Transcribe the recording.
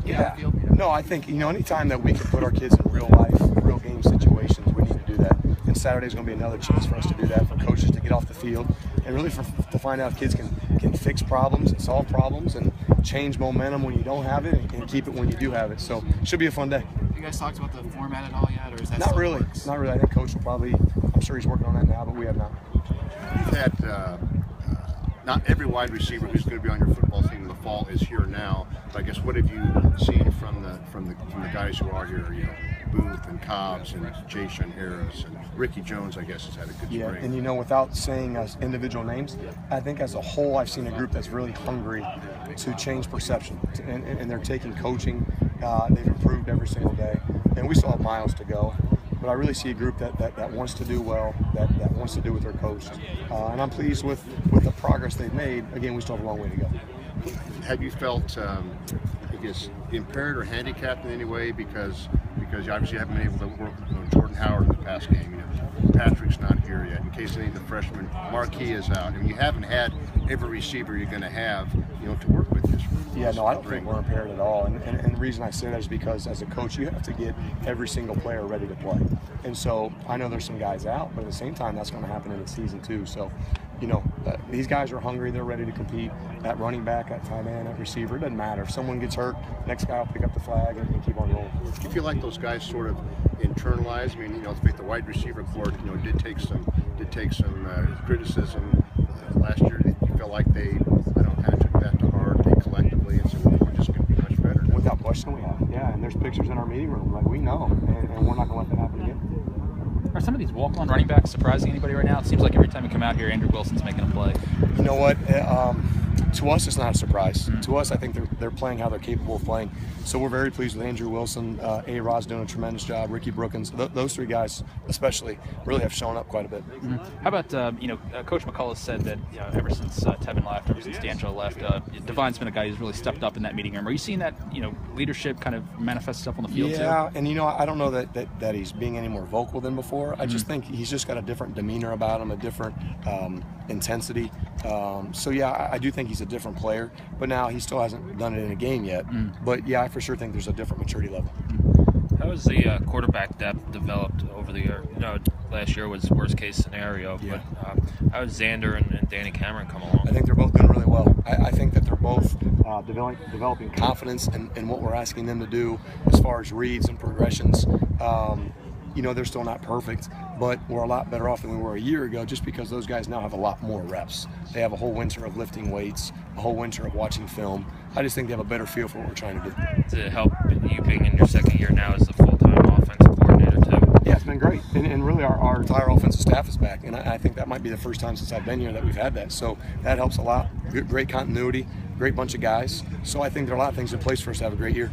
get on the field? No, I think, anytime that we can put our kids in real life, real game situations, we need to do that. And Saturday's going to be another chance for us to do that, for coaches to get off the field, and really to find out if kids can fix problems and solve problems and change momentum when you don't have it and keep it when you do have it. So it should be a fun day. You guys talked about the format at all yet, or is that Not still really. works? Not really. I think Coach will probably, I'm sure he's working on that now, but we have not. You've had not every wide receiver who's going to be on your football team in the fall is here now. But I guess what have you seen from the guys who are here? Booth and Cobbs and Jayshon Harris and Ricky Jones, I guess, has had a good spring. And without saying individual names, I think as a whole I've seen a group that's really hungry to change perception, and they're taking coaching. They've improved every single day, and we still have miles to go. But I really see a group that wants to do well, that wants to do with their coach, and I'm pleased with the progress they've made. Again, we still have a long way to go. Have you felt, impaired or handicapped in any way because you obviously haven't been able to work with Jordan Howard in the past game? Patrick's not here yet. In case any of the freshmen, Marquis is out. You haven't had every receiver you're going to have, to work with this. Yeah, no, I don't think we're impaired at all. And the reason I say that is because as a coach, you have to get every single player ready to play. And so I know there's some guys out, but at the same time, that's going to happen in the season too. So, these guys are hungry. They're ready to compete at running back, at tight end, at receiver. It doesn't matter. If someone gets hurt, next guy will pick up the flag and keep on rolling. Do you feel like those guys sort of internalize? The wide receiver court, did take some criticism last year. You felt like they, kind of took that to heart. They collectively and said, we're just going to be much better. Without question, we have. Yeah, and there's pictures in our meeting room. Like, we know, and we're not going to let that happen again. Are some of these walk-on running backs surprising anybody right now? It seems like every time you come out here, Andrew Wilson's making a play. You know what? To us, it's not a surprise. To us, I think they're playing how they're capable of playing. So we're very pleased with Andrew Wilson. A-Rod's doing a tremendous job. Ricky Brookins. Those three guys, especially, really have shown up quite a bit. How about, Coach McCullough said that ever since Tevin left, ever since D'Angelo left, Divine's been a guy who's really stepped up in that meeting room. Are you seeing that, leadership kind of manifest itself on the field too? Yeah, and I don't know that he's being any more vocal than before. I just think he's just got a different demeanor about him, a different intensity. So yeah, I do think he's a different player, but now he still hasn't done it in a game yet. But yeah, I for sure think there's a different maturity level. How has the quarterback depth developed over the year? Last year was worst case scenario, but how has Xander and Danny Cameron come along? I think they're both doing really well. I think that they're both developing confidence in what we're asking them to do as far as reads and progressions. They're still not perfect, but we're a lot better off than we were a year ago just because those guys now have a lot more reps. They have a whole winter of lifting weights, a whole winter of watching film. I just think they have a better feel for what we're trying to do. To help you being in your second year now as the full-time offensive coordinator too? Yeah, it's been great. And really our entire offensive staff is back, and I think that might be the first time since I've been here that we've had that. So that helps a lot. Great continuity, great bunch of guys. So I think there are a lot of things in place for us to have a great year.